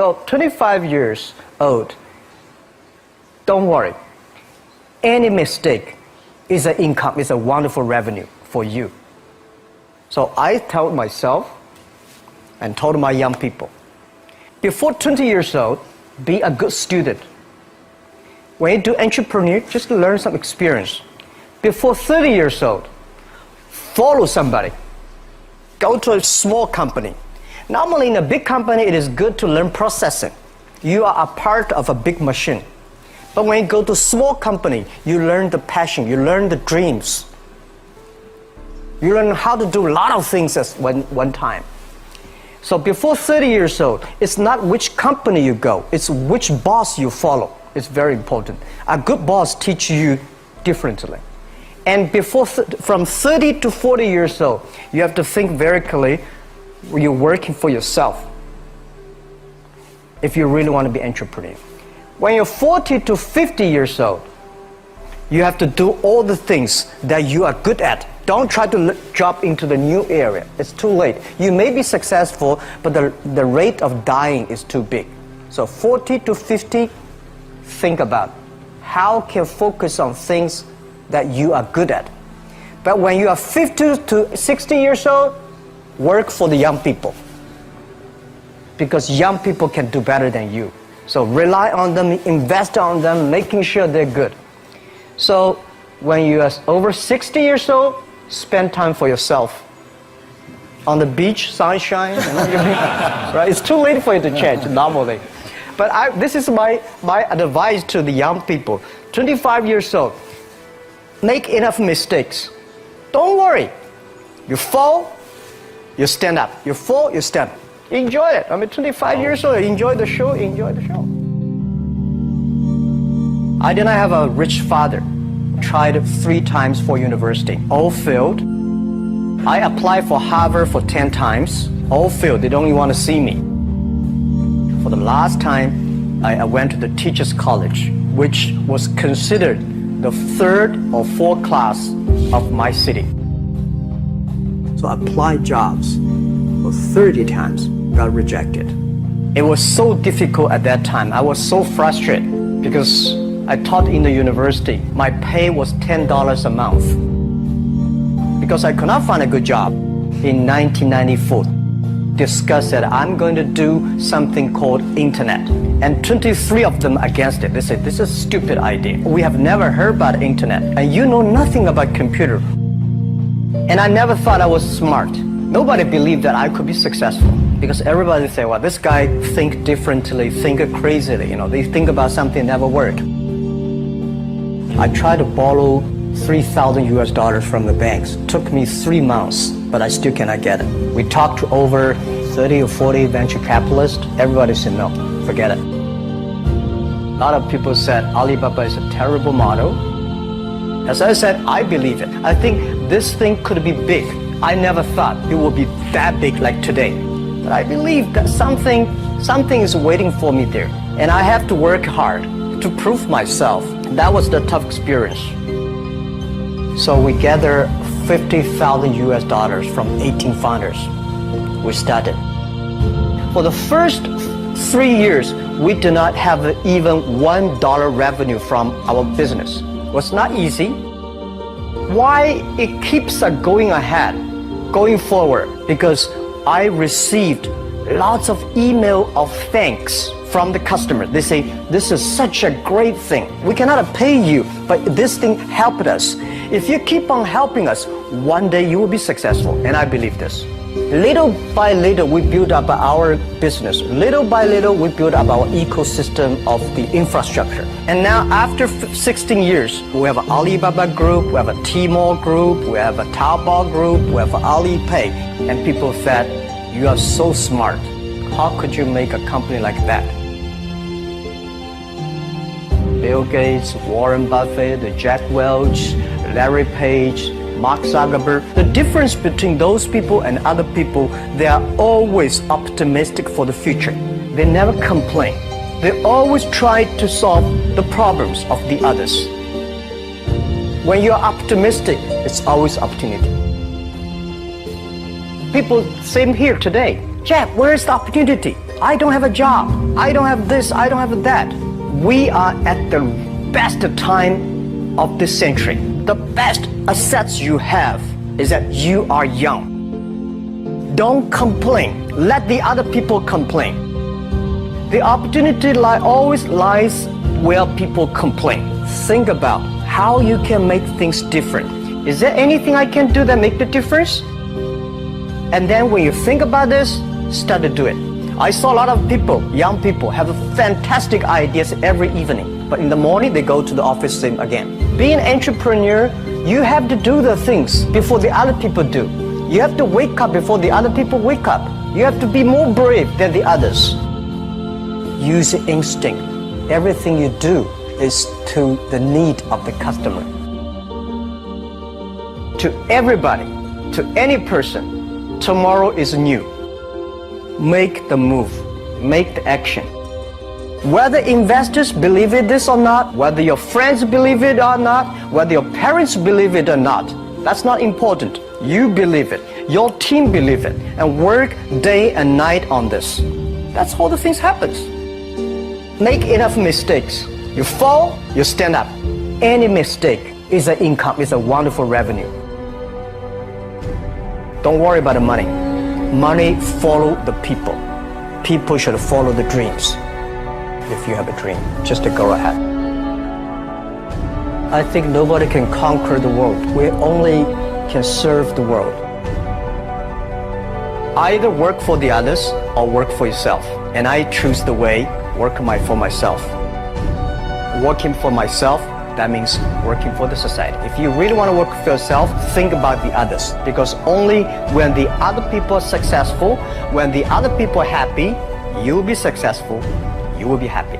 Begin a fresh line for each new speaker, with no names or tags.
So 25 years old, don't worry. Any mistake is an income, is a wonderful revenue for you. So I told myself and told my young people, before 20 years old, be a good student. When you do entrepreneur, just learn some experience. Before 30 years old, follow somebody. Go to a small company. Normally in a big company, it is good to learn processing. You are a part of a big machine. But when you go to a small company, you learn the passion, you learn the dreams. You learn how to do a lot of things at one time. So before 30 years old, it's not which company you go, it's which boss you follow. It's very important. A good boss teaches you differently. And from 30 to 40 years old, you have to think very clearly, you're working for yourself if you really want to be an entrepreneur. When you're 40 to 50 years old, you have to do all the things that you are good at. Don't try to jump into the new area. It's too late. You may be successful, but the rate of dying is too big. So 40 to 50, think about how can focus on things that you are good at. But when you are 50 to 60 years old, work for the young people. Because young people can do better than you. So rely on them, invest on them, making sure they're good. So when you are over 60 years old, spend time for yourself. On the beach, sunshine, right? It's too late for you to change normally. But this is my advice to the young people. 25 years old, make enough mistakes. Don't worry. You fall, you stand up. You fall, you stand up. Enjoy it. 25 years old, enjoy the show, enjoy the show. I did not have a rich father. Tried 3 times for university, all failed. I applied for Harvard for 10 times, all failed. They don't even want to see me. For the last time, I went to the teachers' college, which was considered the 3rd or 4th class of my city. So I applied jobs for 30 times, got rejected. It was so difficult at that time. I was so frustrated because I taught in the university. My pay was $10 a month. Because I could not find a good job in 1994. Discussed that I'm going to do something called internet. And 23 of them against it. They said, this is a stupid idea. We have never heard about internet. And you know nothing about computer. And I never thought I was smart. Nobody believed that I could be successful. Because everybody say, well, this guy think differently, think crazily. They think about something never worked. I tried to borrow $3,000 from the banks. Took me 3 months, but I still cannot get it. We talked to over 30 or 40 venture capitalists. Everybody said, no, forget it. A lot of people said Alibaba is a terrible model. As I said, I believe it. I think this thing could be big. I never thought it would be that big like today. But I believe that something is waiting for me there. And I have to work hard to prove myself. That was the tough experience. So we gathered $50,000 from 18 founders. We started. For the first 3 years, we did not have even $1 revenue from our business. It was not easy. Why it keeps going ahead, going forward? Because I received lots of email of thanks from the customer. They say, this is such a great thing. We cannot pay you, but this thing helped us. If you keep on helping us, one day you will be successful. And I believe this. Little by little, we build up our business. Little by little, we build up our ecosystem of the infrastructure. And now, after 16 years, we have an Alibaba group, we have a Tmall group, we have a Taobao group, we have Alipay. And people said, you are so smart. How could you make a company like that? Bill Gates, Warren Buffett, Jack Welch, Larry Page, Mark Zuckerberg. The difference between those people and other people, they are always optimistic for the future. They never complain. They always try to solve the problems of the others. When you're optimistic, it's always opportunity. People, same here today. Jack, where is the opportunity? I don't have a job. I don't have this. I don't have that. We are at the best time of this century. The best assets you have is that you are young. Don't complain. Let the other people complain. The opportunity always lies where people complain. Think about how you can make things different. Is there anything I can do that make the difference? And then when you think about this, start to do it. I saw a lot of people, young people, have fantastic ideas every evening. But in the morning, they go to the office same again. Being an entrepreneur, you have to do the things before the other people do. You have to wake up before the other people wake up. You have to be more brave than the others. Use instinct. Everything you do is to the need of the customer. To everybody, to any person, tomorrow is new. Make the move, make the action. Whether investors believe it this or not, whether your friends believe it or not, whether your parents believe it or not, that's not important. You believe it, your team believe it, and work day and night on this. That's how the things happen. Make enough mistakes. You fall, you stand up. Any mistake is an income, is a wonderful revenue. Don't worry about the money. Money follow the people. People should follow the dreams. If you have a dream, just to go ahead. I think nobody can conquer the world. We only can serve the world. Either work for the others or work for yourself. And I choose the way, work for myself. Working for myself, that means working for the society. If you really want to work for yourself, think about the others. Because only when the other people are successful, when the other people are happy, you will be successful, you will be happy.